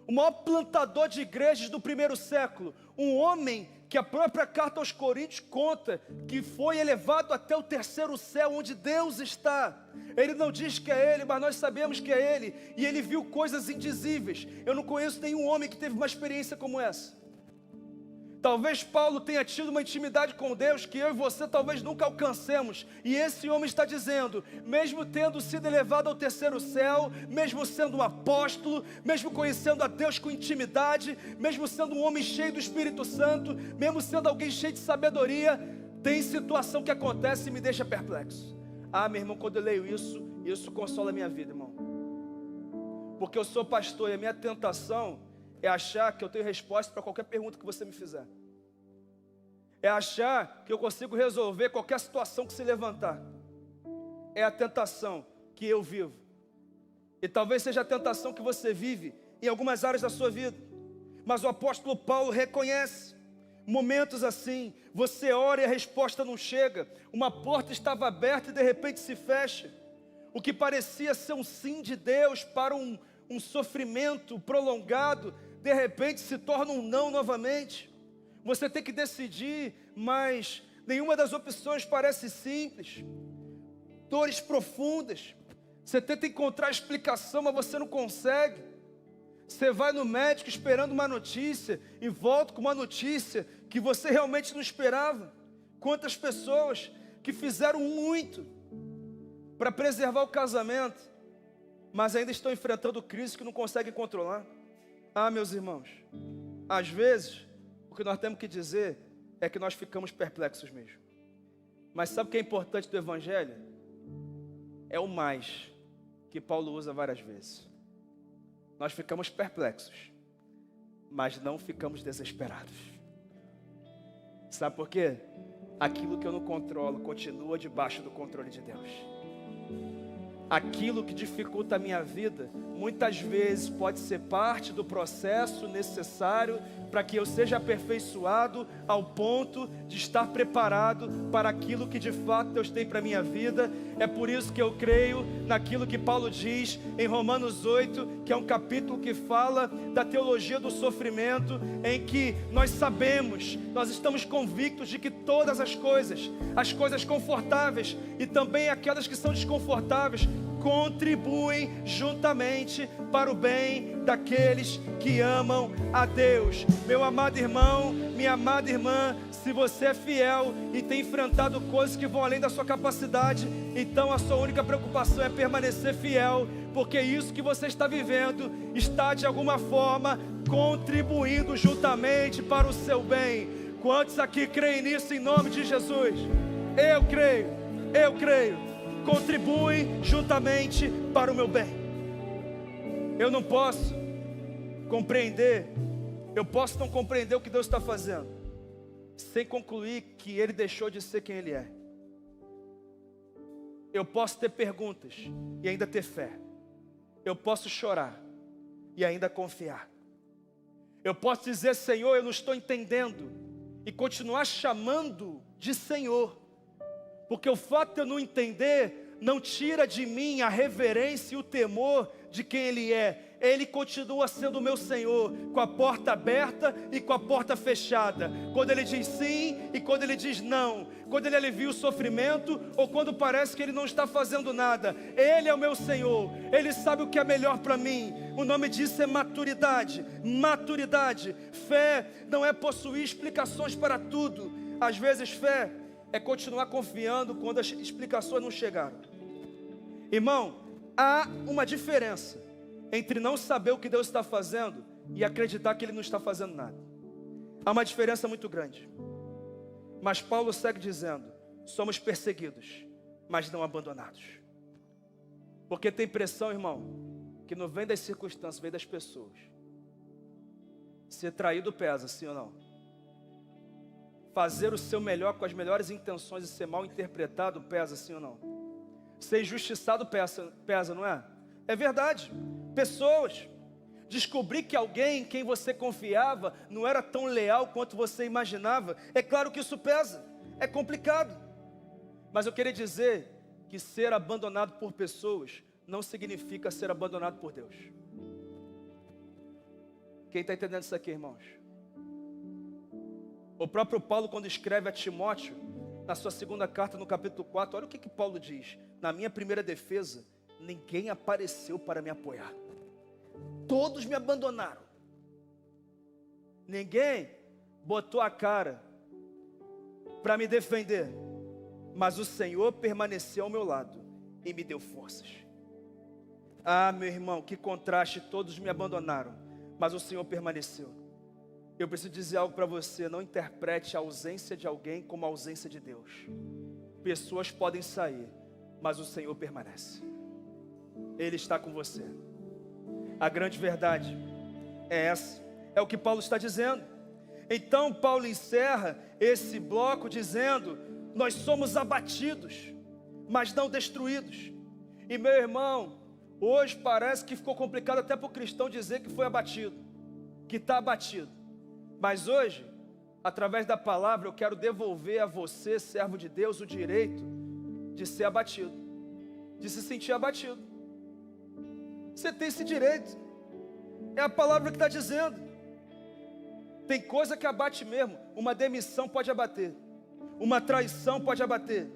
O maior plantador de igrejas do primeiro século. Um homem que a própria carta aos Coríntios conta que foi elevado até o terceiro céu, onde Deus está. Ele não diz que é ele, mas nós sabemos que é ele. E ele viu coisas indizíveis. Eu não conheço nenhum homem que teve uma experiência como essa. Talvez Paulo tenha tido uma intimidade com Deus que eu e você talvez nunca alcancemos. E esse homem está dizendo: mesmo tendo sido elevado ao terceiro céu, mesmo sendo um apóstolo, mesmo conhecendo a Deus com intimidade, mesmo sendo um homem cheio do Espírito Santo, mesmo sendo alguém cheio de sabedoria, tem situação que acontece e me deixa perplexo. Ah, meu irmão, quando eu leio isso, isso consola a minha vida, irmão. Porque eu sou pastor e a minha tentação é achar que eu tenho resposta para qualquer pergunta que você me fizer. É achar que eu consigo resolver qualquer situação que se levantar. É a tentação que eu vivo. E talvez seja a tentação que você vive em algumas áreas da sua vida. Mas o apóstolo Paulo reconhece momentos assim. Você ora e a resposta não chega. Uma porta estava aberta e de repente se fecha. O que parecia ser um sim de Deus para um sofrimento prolongado, de repente se torna um não novamente. Você tem que decidir, mas nenhuma das opções parece simples. Dores profundas. Você tenta encontrar explicação, mas você não consegue. Você vai no médico esperando uma notícia e volta com uma notícia que você realmente não esperava. Quantas pessoas que fizeram muito para preservar o casamento, mas ainda estão enfrentando crise que não conseguem controlar. Ah, meus irmãos, às vezes, o que nós temos que dizer é que nós ficamos perplexos mesmo. Mas sabe o que é importante do Evangelho? É o mais, que Paulo usa várias vezes. Nós ficamos perplexos, mas não ficamos desesperados. Sabe por quê? Aquilo que eu não controlo continua debaixo do controle de Deus. Aquilo que dificulta a minha vida, muitas vezes pode ser parte do processo necessário para que eu seja aperfeiçoado ao ponto de estar preparado para aquilo que de fato Deus tem para a minha vida. É por isso que eu creio naquilo que Paulo diz em Romanos 8, que é um capítulo que fala da teologia do sofrimento, em que nós sabemos, nós estamos convictos de que todas as coisas confortáveis e também aquelas que são desconfortáveis, contribuem juntamente para o bem daqueles que amam a Deus. Meu amado irmão, minha amada irmã, se você é fiel e tem enfrentado coisas que vão além da sua capacidade, então a sua única preocupação é permanecer fiel, porque isso que você está vivendo está de alguma forma contribuindo juntamente para o seu bem. Quantos aqui creem nisso em nome de Jesus? Eu creio. Contribui juntamente para o meu bem. Eu não posso compreender, eu posso não compreender o que Deus está fazendo, sem concluir que Ele deixou de ser quem Ele é. Eu posso ter perguntas e ainda ter fé. Eu posso chorar e ainda confiar. Eu posso dizer: Senhor, eu não estou entendendo, e continuar chamando de Senhor. Porque o fato de eu não entender não tira de mim a reverência e o temor de quem Ele é. Ele continua sendo o meu Senhor, com a porta aberta e com a porta fechada. Quando Ele diz sim e quando Ele diz não. Quando Ele alivia o sofrimento ou quando parece que Ele não está fazendo nada. Ele é o meu Senhor. Ele sabe o que é melhor para mim. O nome disso é maturidade. Maturidade. Fé não é possuir explicações para tudo. Às vezes fé é continuar confiando quando as explicações não chegaram. Irmão, há uma diferença entre não saber o que Deus está fazendo e acreditar que Ele não está fazendo nada. Há uma diferença muito grande. Mas Paulo segue dizendo: somos perseguidos, mas não abandonados. Porque tem pressão, irmão, que não vem das circunstâncias, vem das pessoas. Ser traído pesa, sim ou não? Fazer o seu melhor com as melhores intenções e ser mal interpretado pesa, sim ou não? Ser injustiçado pesa, não é? É verdade. Pessoas, descobrir que alguém em quem você confiava não era tão leal quanto você imaginava, é claro que isso pesa, é complicado. Mas eu queria dizer que ser abandonado por pessoas não significa ser abandonado por Deus. Quem está entendendo isso aqui, irmãos? O próprio Paulo, quando escreve a Timóteo, na sua segunda carta, no capítulo 4, olha o que Paulo diz: na minha primeira defesa, ninguém apareceu para me apoiar. Todos me abandonaram. Ninguém botou a cara para me defender. Mas o Senhor permaneceu ao meu lado e me deu forças. Ah, meu irmão, que contraste, todos me abandonaram, mas o Senhor permaneceu. Eu preciso dizer algo para você: não interprete a ausência de alguém como a ausência de Deus. Pessoas podem sair, mas o Senhor permanece. Ele está com você. A grande verdade é essa, é o que Paulo está dizendo. Então Paulo encerra esse bloco dizendo: nós somos abatidos, mas não destruídos. E meu irmão, hoje parece que ficou complicado até para o cristão dizer que foi abatido, que está abatido. Mas hoje, através da palavra, eu quero devolver a você, servo de Deus, o direito de ser abatido, de se sentir abatido. Você tem esse direito. É a palavra que está dizendo. Tem coisa que abate mesmo. Uma demissão pode abater. Uma traição pode abater.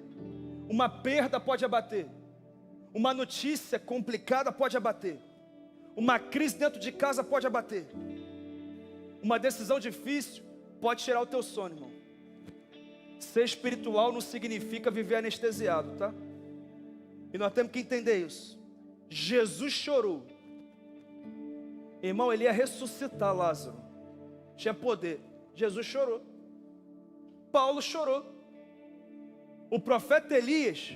Uma perda pode abater. Uma notícia complicada pode abater. Uma crise dentro de casa pode abater. Uma decisão difícil pode tirar o teu sono, irmão. Ser espiritual não significa viver anestesiado, tá? E nós temos que entender isso. Jesus chorou. Irmão, Ele ia ressuscitar Lázaro. Tinha poder. Jesus chorou. Paulo chorou. O profeta Elias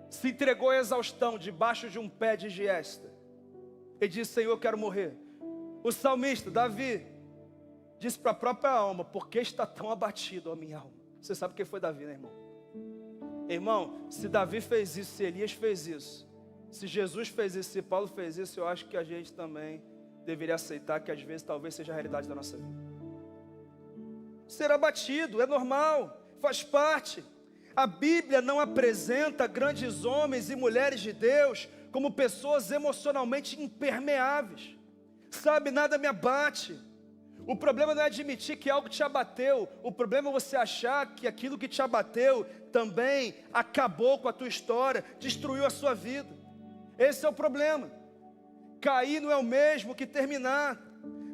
se entregou à exaustão debaixo de um pé de giesta. Ele disse: Senhor, eu quero morrer. O salmista Davi disse para a própria alma: por que está tão abatido a minha alma? Você sabe quem foi Davi, né, irmão? Irmão, se Davi fez isso, se Elias fez isso, se Jesus fez isso, se Paulo fez isso, eu acho que a gente também deveria aceitar que às vezes talvez seja a realidade da nossa vida. Ser abatido é normal, faz parte. A Bíblia não apresenta grandes homens e mulheres de Deus como pessoas emocionalmente impermeáveis. Sabe, nada me abate. O problema não é admitir que algo te abateu. O problema é você achar que aquilo que te abateu também acabou com a tua história, destruiu a sua vida. Esse é o problema. Cair não é o mesmo que terminar.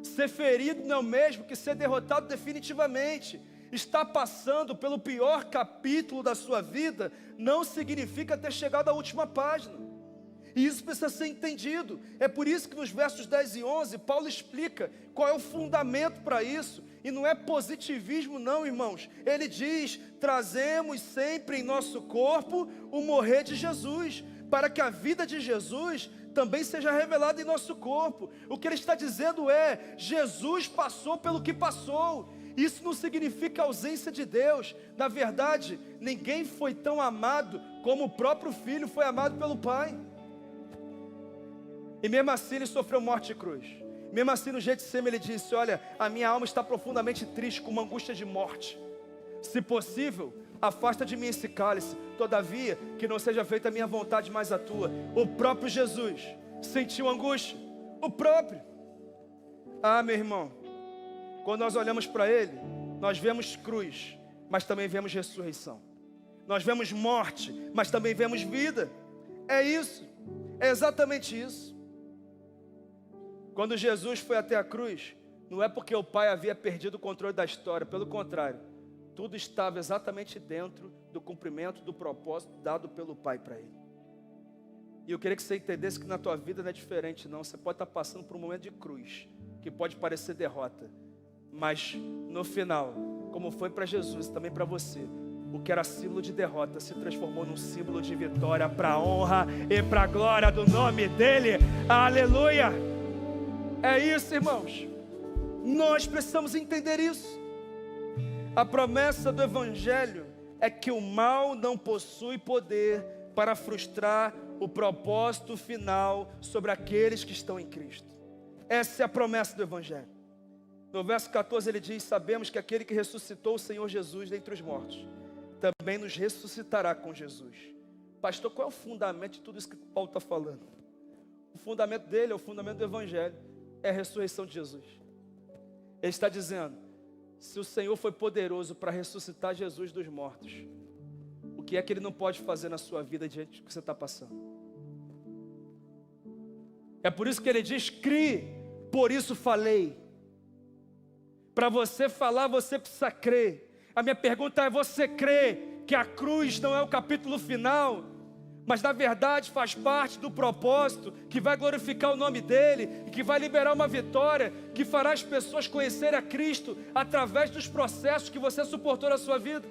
Ser ferido não é o mesmo que ser derrotado definitivamente. Estar passando pelo pior capítulo da sua vida não significa ter chegado à última página. E isso precisa ser entendido. É por isso que nos versos 10 e 11, Paulo explica qual é o fundamento para isso. E não é positivismo não, irmãos. Ele diz: trazemos sempre em nosso corpo o morrer de Jesus, para que a vida de Jesus também seja revelada em nosso corpo. O que ele está dizendo é: Jesus passou pelo que passou. Isso não significa ausência de Deus. Na verdade, ninguém foi tão amado como o próprio Filho foi amado pelo Pai. E mesmo assim ele sofreu morte de cruz. Mesmo assim no Getsemane ele disse: olha, a minha alma está profundamente triste, com uma angústia de morte. Se possível, afasta de mim esse cálice. Todavia, que não seja feita a minha vontade, mas a tua. O próprio Jesus sentiu angústia. O próprio. Ah, meu irmão, quando nós olhamos para Ele, nós vemos cruz, mas também vemos ressurreição. Nós vemos morte, mas também vemos vida. É isso, é exatamente isso. Quando Jesus foi até a cruz, não é porque o Pai havia perdido o controle da história, pelo contrário, tudo estava exatamente dentro do cumprimento do propósito dado pelo Pai para Ele. E eu queria que você entendesse que na tua vida não é diferente não. Você pode estar passando por um momento de cruz, que pode parecer derrota, mas no final, como foi para Jesus e também para você, o que era símbolo de derrota se transformou num símbolo de vitória, para a honra e para a glória do nome dEle. Aleluia! É isso, irmãos. Nós precisamos entender isso. A promessa do Evangelho é que o mal não possui poder para frustrar o propósito final sobre aqueles que estão em Cristo. Essa é a promessa do Evangelho. No verso 14 ele diz: sabemos que aquele que ressuscitou o Senhor Jesus dentre os mortos também nos ressuscitará com Jesus. Pastor, qual é o fundamento de tudo isso que Paulo está falando? O fundamento dele é o fundamento do Evangelho, é a ressurreição de Jesus. Ele está dizendo: se o Senhor foi poderoso para ressuscitar Jesus dos mortos, o que é que Ele não pode fazer na sua vida diante do que você está passando? É por isso que Ele diz: crie, por isso falei. Para você falar, você precisa crer. A minha pergunta é: você crê que a cruz não é o capítulo final, mas na verdade faz parte do propósito que vai glorificar o nome dEle e que vai liberar uma vitória que fará as pessoas conhecerem a Cristo através dos processos que você suportou na sua vida?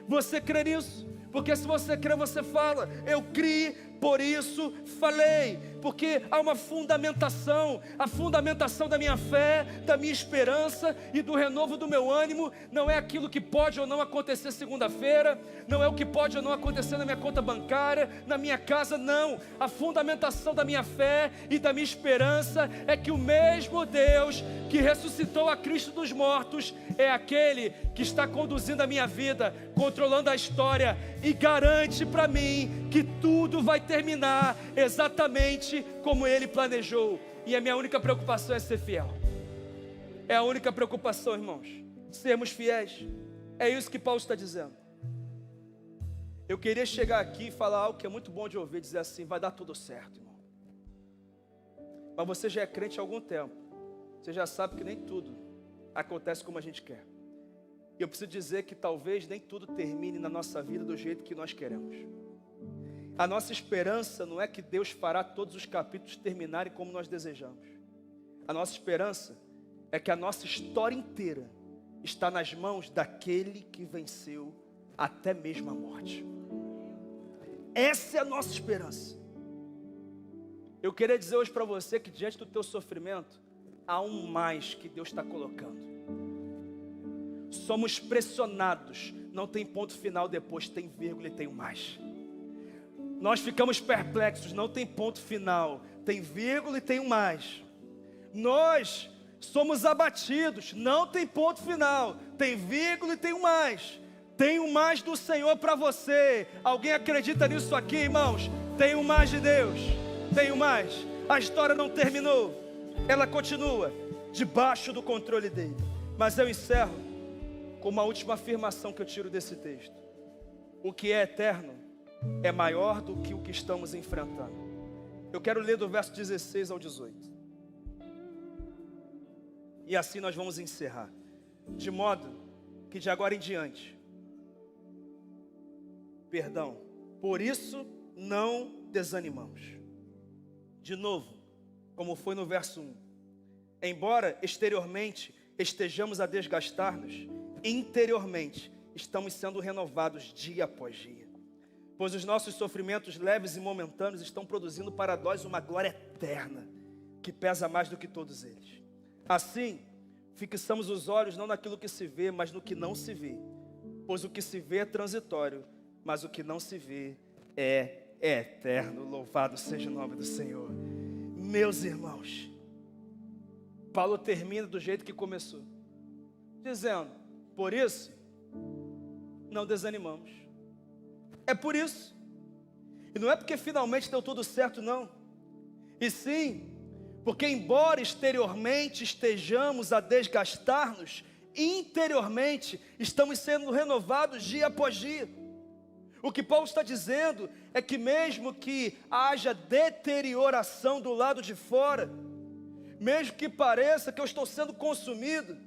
Você crê nisso? Porque se você crê, você fala: eu criei, por isso falei. Porque há uma fundamentação. A fundamentação da minha fé, da minha esperança e do renovo do meu ânimo não é aquilo que pode ou não acontecer segunda-feira, não é o que pode ou não acontecer na minha conta bancária, na minha casa, não. A fundamentação da minha fé e da minha esperança é que o mesmo Deus que ressuscitou a Cristo dos mortos é aquele que está conduzindo a minha vida, controlando a história e garante para mim que tudo vai terminar exatamente como Ele planejou. E a minha única preocupação é ser fiel. É a única preocupação, irmãos, sermos fiéis. É isso que Paulo está dizendo. Eu queria chegar aqui e falar algo que é muito bom de ouvir, dizer assim: vai dar tudo certo, irmão. Mas você já é crente há algum tempo, você já sabe que nem tudo acontece como a gente quer. E eu preciso dizer que talvez nem tudo termine na nossa vida do jeito que nós queremos. A nossa esperança não é que Deus fará todos os capítulos terminarem como nós desejamos. A nossa esperança é que a nossa história inteira está nas mãos daquele que venceu até mesmo a morte. Essa é a nossa esperança. Eu queria dizer hoje para você que diante do teu sofrimento há um mais que Deus está colocando. Somos pressionados, não tem ponto final depois, tem vírgula e tem um mais. Nós ficamos perplexos, não tem ponto final, tem vírgula e tem um mais. Nós somos abatidos, não tem ponto final, tem vírgula e tem um mais. Tem um mais do Senhor para você. Alguém acredita nisso aqui, irmãos? Tem um mais de Deus, tem um mais. A história não terminou, ela continua debaixo do controle dele. Mas eu encerro com uma última afirmação que eu tiro desse texto: o que é eterno é maior do que o que estamos enfrentando. Eu quero ler do verso 16 ao 18. E assim nós vamos encerrar. De modo que de agora em diante, por isso não desanimamos. De novo, como foi no verso 1. Embora exteriormente estejamos a desgastar-nos, interiormente estamos sendo renovados dia após dia. Pois os nossos sofrimentos leves e momentâneos estão produzindo para nós uma glória eterna, que pesa mais do que todos eles. Assim, fixamos os olhos não naquilo que se vê, mas no que não se vê. Pois o que se vê é transitório, mas o que não se vê é eterno. Louvado seja o nome do Senhor. Meus irmãos, Paulo termina do jeito que começou, dizendo: por isso, não desanimamos. É por isso. E não é porque finalmente deu tudo certo, não. E sim, Porque embora exteriormente estejamos a desgastar-nos, interiormente estamos sendo renovados dia após dia. O que Paulo está dizendo é que mesmo que haja deterioração do lado de fora, mesmo que pareça que eu estou sendo consumido,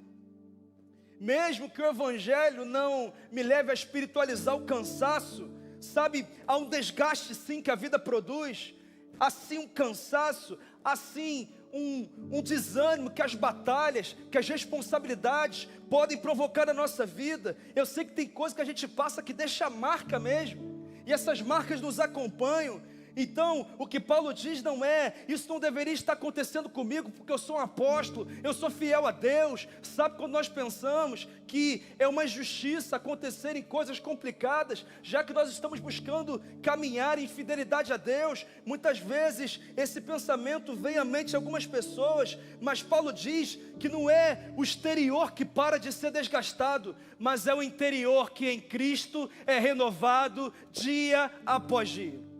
mesmo que o evangelho não me leve a espiritualizar o cansaço, sabe, há um desgaste sim que a vida produz, assim um cansaço, assim um desânimo que as batalhas, que as responsabilidades podem provocar na nossa vida. Eu sei que tem coisas que a gente passa que deixa marca mesmo, e essas marcas nos acompanham. Então, o que Paulo diz não é, isso não deveria estar acontecendo comigo, porque eu sou um apóstolo, eu sou fiel a Deus. Sabe quando nós pensamos que é uma injustiça acontecer em coisas complicadas, já que nós estamos buscando caminhar em fidelidade a Deus, muitas vezes esse pensamento vem à mente de algumas pessoas, mas Paulo diz que não é o exterior que para de ser desgastado, mas é o interior que em Cristo é renovado dia após dia.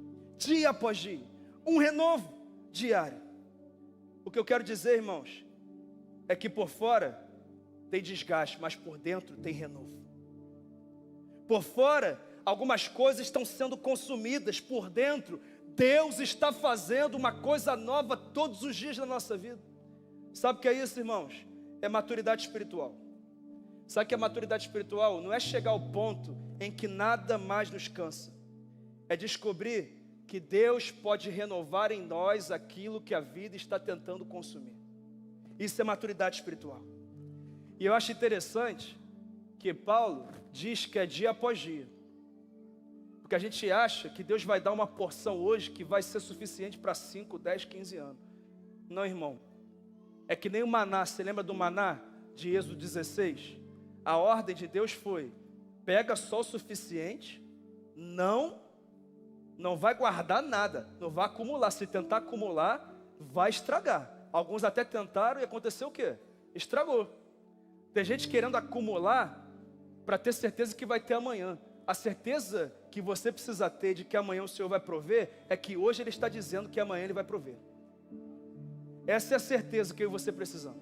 Dia após dia, um renovo diário. O que eu quero dizer, irmãos, é que por fora tem desgaste, mas por dentro tem renovo. Por fora, algumas coisas estão sendo consumidas, por dentro, Deus está fazendo uma coisa nova todos os dias na nossa vida. Sabe o que é isso, irmãos? É maturidade espiritual. Sabe o que é maturidade espiritual? Não é chegar ao ponto em que nada mais nos cansa, é descobrir que Deus pode renovar em nós aquilo que a vida está tentando consumir. Isso é maturidade espiritual. E eu acho interessante que Paulo diz que é dia após dia. Porque a gente acha que Deus vai dar uma porção hoje que vai ser suficiente para 5, 10, 15 anos. Não, irmão. É que nem o maná. Você lembra do maná de Êxodo 16? A ordem de Deus foi: pega só o suficiente, não vai guardar nada, não vai acumular. Se tentar acumular, vai estragar. Alguns até tentaram e aconteceu o quê? Estragou. Tem gente querendo acumular para ter certeza que vai ter amanhã. A certeza que você precisa ter de que amanhã o Senhor vai prover é que hoje Ele está dizendo que amanhã Ele vai prover. Essa é a certeza que eu e você precisamos.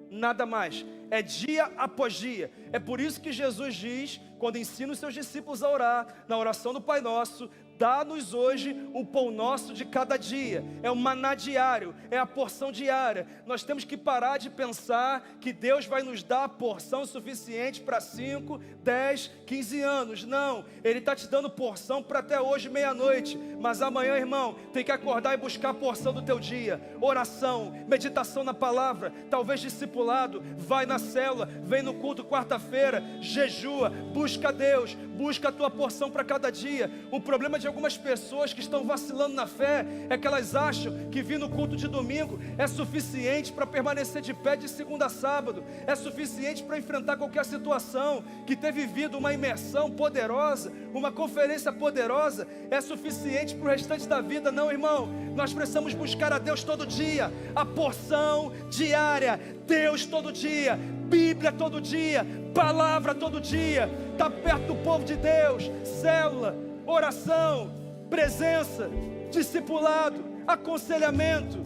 Nada mais, é dia após dia. É por isso que Jesus diz, quando ensina os seus discípulos a orar, na oração do Pai Nosso: dá-nos hoje o pão nosso de cada dia. É o maná diário, é a porção diária. Nós temos que parar de pensar que Deus vai nos dar a porção suficiente para 5, 10, 15 anos. Não, Ele está te dando porção para até hoje, meia-noite. Mas amanhã, irmão, tem que acordar e buscar a porção do teu dia. Oração, meditação na palavra, talvez discipulado, vai na célula, vem no culto quarta-feira, jejua, busca Deus, busca a tua porção para cada dia. O problema de algumas pessoas que estão vacilando na fé é que elas acham que vir no culto de domingo é suficiente para permanecer de pé de segunda a sábado, é suficiente para enfrentar qualquer situação, que ter vivido uma imersão poderosa, uma conferência poderosa, é suficiente para o restante da vida. Não, irmão, nós precisamos buscar a Deus todo dia, a porção diária, Deus todo dia, Bíblia todo dia, palavra todo dia, está perto do povo de Deus, célula, oração, presença, discipulado, aconselhamento,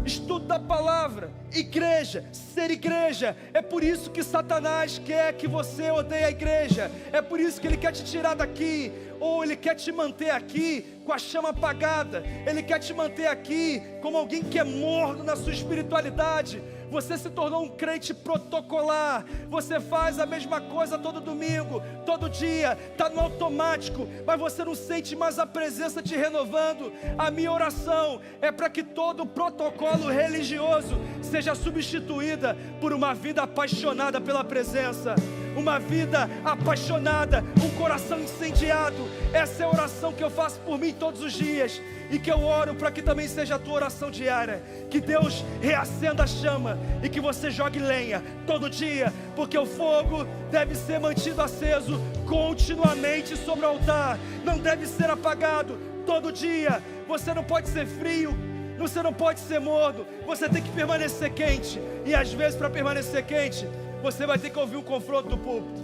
estudo da palavra, igreja, ser igreja. É por isso que Satanás quer que você odeie a igreja, é por isso que ele quer te tirar daqui, ou ele quer te manter aqui com a chama apagada, ele quer te manter aqui como alguém que é morno na sua espiritualidade. Você se tornou um crente protocolar, você faz a mesma coisa todo domingo, todo dia, está no automático, mas você não sente mais a presença te renovando. A minha oração é para que todo protocolo religioso seja substituída por uma vida apaixonada pela presença, uma vida apaixonada, um coração incendiado. Essa é a oração que eu faço por mim todos os dias, e que eu oro para que também seja a tua oração diária. Que Deus reacenda a chama e que você jogue lenha todo dia, porque o fogo deve ser mantido aceso continuamente sobre o altar, não deve ser apagado todo dia. Você não pode ser frio, você não pode ser morno, você tem que permanecer quente. E às vezes, para permanecer quente, você vai ter que ouvir um confronto do púlpito,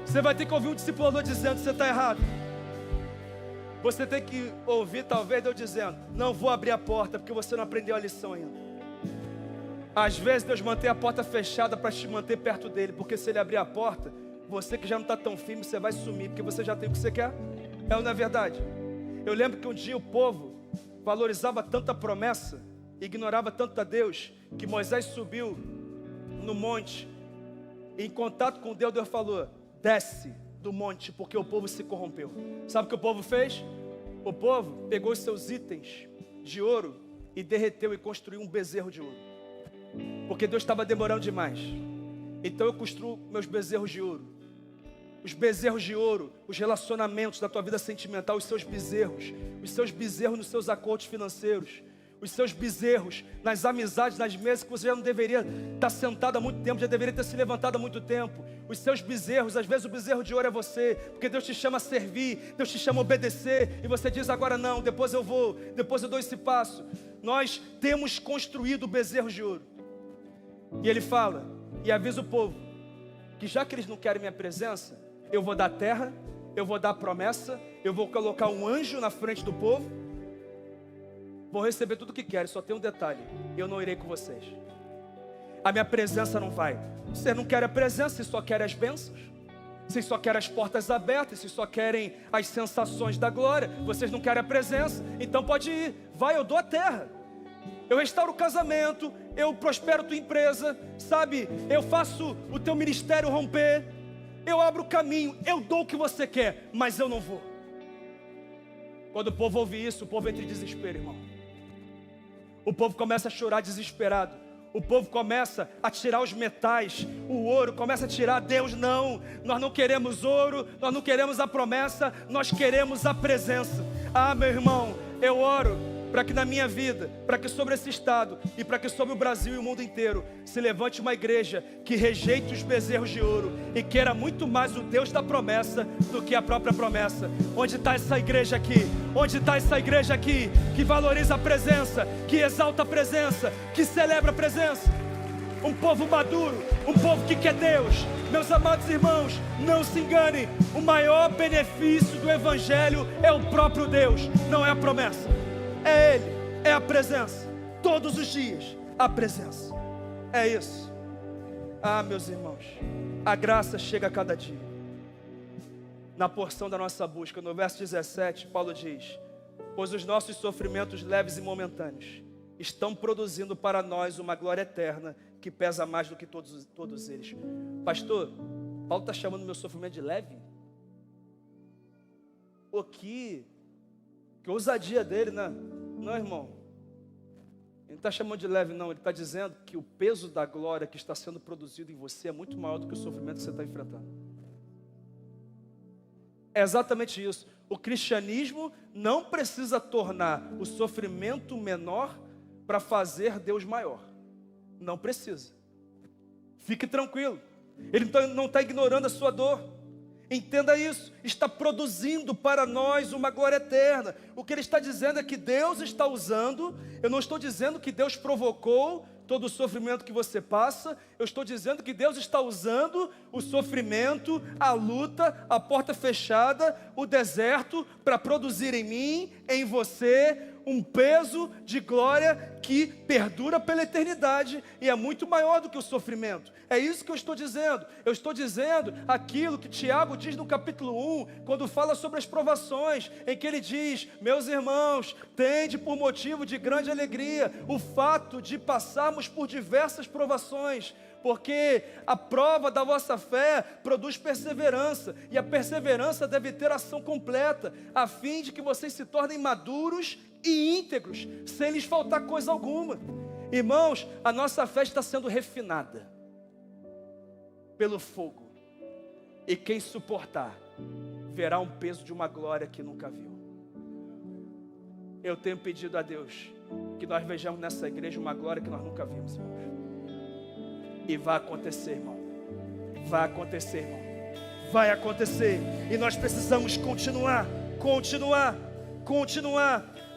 você vai ter que ouvir um discipulador dizendo: você está errado. Você tem que ouvir talvez Deus dizendo: não vou abrir a porta porque você não aprendeu a lição ainda. Às vezes Deus mantém a porta fechada para te manter perto dele, porque se ele abrir a porta, você que já não está tão firme, você vai sumir, porque você já tem o que você quer. É ou não é verdade? Eu lembro que um dia o povo valorizava tanto a promessa, ignorava tanto a Deus, que Moisés subiu no monte, e em contato com Deus, Deus falou: desce do monte, porque o povo se corrompeu. Sabe o que o povo fez? O povo pegou os seus itens de ouro e derreteu e construiu um bezerro de ouro, porque Deus estava demorando demais. Então eu construo meus bezerros de ouro. Os bezerros de ouro, os relacionamentos da tua vida sentimental, os seus bezerros nos seus acordos financeiros, os seus bezerros nas amizades, nas mesas que você já não deveria estar sentado há muito tempo, já deveria ter se levantado há muito tempo. Os seus bezerros, às vezes o bezerro de ouro é você, porque Deus te chama a servir, Deus te chama a obedecer, e você diz: agora não, depois eu vou, depois eu dou esse passo. Nós temos construído bezerros de ouro. E ele fala, e avisa o povo, que já que eles não querem minha presença, eu vou dar terra, eu vou dar promessa, eu vou colocar um anjo na frente do povo, vou receber tudo o que querem, só tem um detalhe: eu não irei com vocês. A minha presença não vai. Vocês não querem a presença, vocês só querem as bênçãos, vocês só querem as portas abertas, vocês só querem as sensações da glória, vocês não querem a presença, então pode ir, vai, eu dou a terra, eu restauro o casamento, eu prospero tua empresa, sabe, eu faço o teu ministério romper, eu abro o caminho, eu dou o que você quer, mas eu não vou. Quando o povo ouve isso, o povo entra em desespero, irmão. O povo começa a chorar desesperado. O povo começa a tirar os metais, o ouro, começa a tirar. Deus, não, nós não queremos ouro, nós não queremos a promessa, nós queremos a presença. Ah, meu irmão, eu oro para que na minha vida, para que sobre esse estado e para que sobre o Brasil e o mundo inteiro se levante uma igreja que rejeite os bezerros de ouro e queira muito mais o Deus da promessa do que a própria promessa. Onde está essa igreja aqui? Onde está essa igreja aqui que valoriza a presença, que exalta a presença, que celebra a presença? Um povo maduro, um povo que quer Deus. Meus amados irmãos, não se enganem, o maior benefício do evangelho é o próprio Deus, não é a promessa. É Ele, é a presença, todos os dias, a presença, é isso. Ah, meus irmãos, a graça chega a cada dia. Na porção da nossa busca, no verso 17, Paulo diz: pois os nossos sofrimentos leves e momentâneos estão produzindo para nós uma glória eterna que pesa mais do que todos eles. Pastor, Paulo está chamando meu sofrimento de leve? O que ousadia dele, né? Não, irmão, ele não está chamando de leve, não. Ele está dizendo que o peso da glória que está sendo produzido em você é muito maior do que o sofrimento que você está enfrentando. É exatamente isso. O cristianismo não precisa tornar o sofrimento menor para fazer Deus maior. Não precisa. Fique tranquilo. Ele não está ignorando a sua dor. Entenda isso, está produzindo para nós uma glória eterna. O que ele está dizendo é que Deus está usando. Eu não estou dizendo que Deus provocou todo o sofrimento que você passa. Eu estou dizendo que Deus está usando o sofrimento, a luta, a porta fechada, o deserto, para produzir em mim, em você, um peso de glória que perdura pela eternidade e é muito maior do que o sofrimento. É isso que eu estou dizendo. Eu estou dizendo aquilo que Tiago diz no capítulo 1, quando fala sobre as provações, em que ele diz: meus irmãos, tende por motivo de grande alegria o fato de passarmos por diversas provações, porque a prova da vossa fé produz perseverança, e a perseverança deve ter ação completa, a fim de que vocês se tornem maduros e íntegros, sem lhes faltar coisa alguma. Irmãos, a nossa fé está sendo refinada pelo fogo, e quem suportar verá um peso de uma glória que nunca viu. Eu tenho pedido a Deus que nós vejamos nessa igreja uma glória que nós nunca vimos, irmãos. E vai acontecer, irmão. Vai acontecer, irmão. Vai acontecer. E nós precisamos continuar.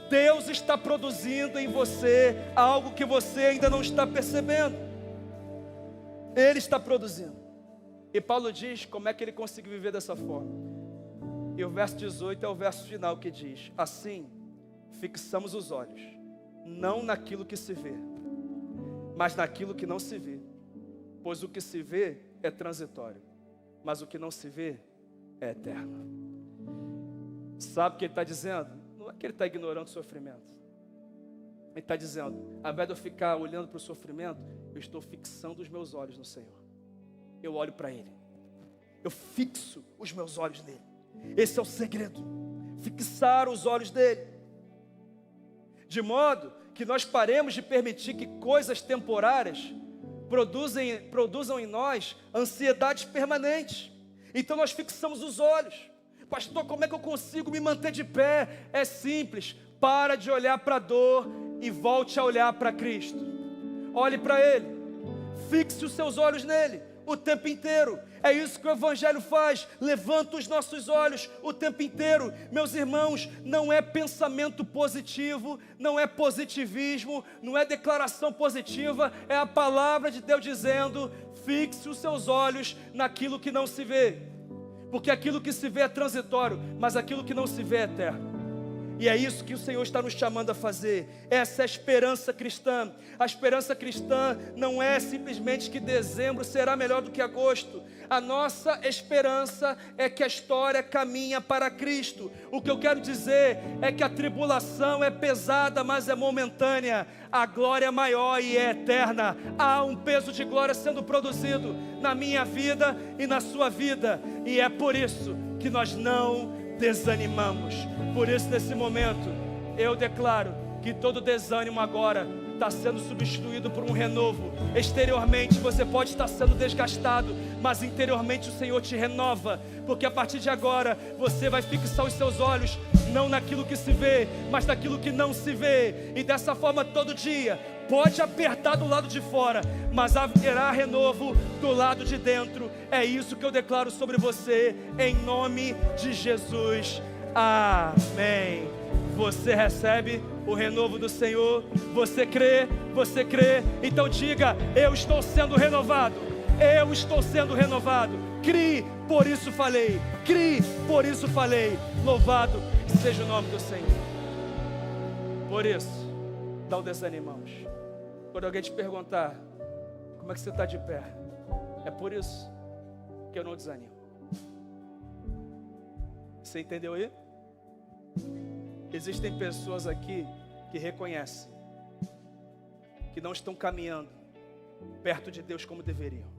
Deus está produzindo em você algo que você ainda não está percebendo. Ele está produzindo. E Paulo diz como é que ele conseguiu viver dessa forma. E o verso 18 é o verso final que diz: assim, fixamos os olhos, não naquilo que se vê, mas naquilo que não se vê. Pois o que se vê é transitório, mas o que não se vê é eterno. Sabe o que ele está dizendo? Não é que ele está ignorando o sofrimento. Ele está dizendo, ao invés de eu ficar olhando para o sofrimento, eu estou fixando os meus olhos no Senhor. Eu olho para Ele. Eu fixo os meus olhos nele. Esse é o segredo. Fixar os olhos dele. De modo que nós paremos de permitir que coisas temporárias produzam em nós ansiedades permanentes. Então nós fixamos os olhos. Pastor, como é que eu consigo me manter de pé? É simples. Para de olhar para a dor e volte a olhar para Cristo. Olhe para Ele. Fixe os seus olhos nele o tempo inteiro. É isso que o Evangelho faz. Levanta os nossos olhos o tempo inteiro. Meus irmãos, não é pensamento positivo, não é positivismo, não é declaração positiva, é a palavra de Deus dizendo: fixe os seus olhos naquilo que não se vê. Porque aquilo que se vê é transitório, mas aquilo que não se vê é eterno. E é isso que o Senhor está nos chamando a fazer. Essa é a esperança cristã. A esperança cristã não é simplesmente que dezembro será melhor do que agosto. A nossa esperança é que a história caminha para Cristo. O que eu quero dizer é que a tribulação é pesada, mas é momentânea. A glória é maior e é eterna. Há um peso de glória sendo produzido na minha vida e na sua vida. E é por isso que nós não desanimamos. Por isso, nesse momento, eu declaro que todo desânimo agora está sendo substituído por um renovo. Exteriormente você pode estar sendo desgastado, mas interiormente o Senhor te renova, porque a partir de agora você vai fixar os seus olhos não naquilo que se vê, mas naquilo que não se vê. E dessa forma todo dia pode apertar do lado de fora, mas haverá renovo do lado de dentro. É isso que eu declaro sobre você, em nome de Jesus. Amém. Você recebe o renovo do Senhor? Você crê? Você crê? Então diga: eu estou sendo renovado. Eu estou sendo renovado. Crie, por isso falei. Crie, por isso falei. Louvado seja o nome do Senhor. Por isso, não desanimamos. Quando alguém te perguntar como é que você está de pé, é por isso que eu não desanimo. Você entendeu aí? Existem pessoas aqui que reconhecem que não estão caminhando perto de Deus como deveriam.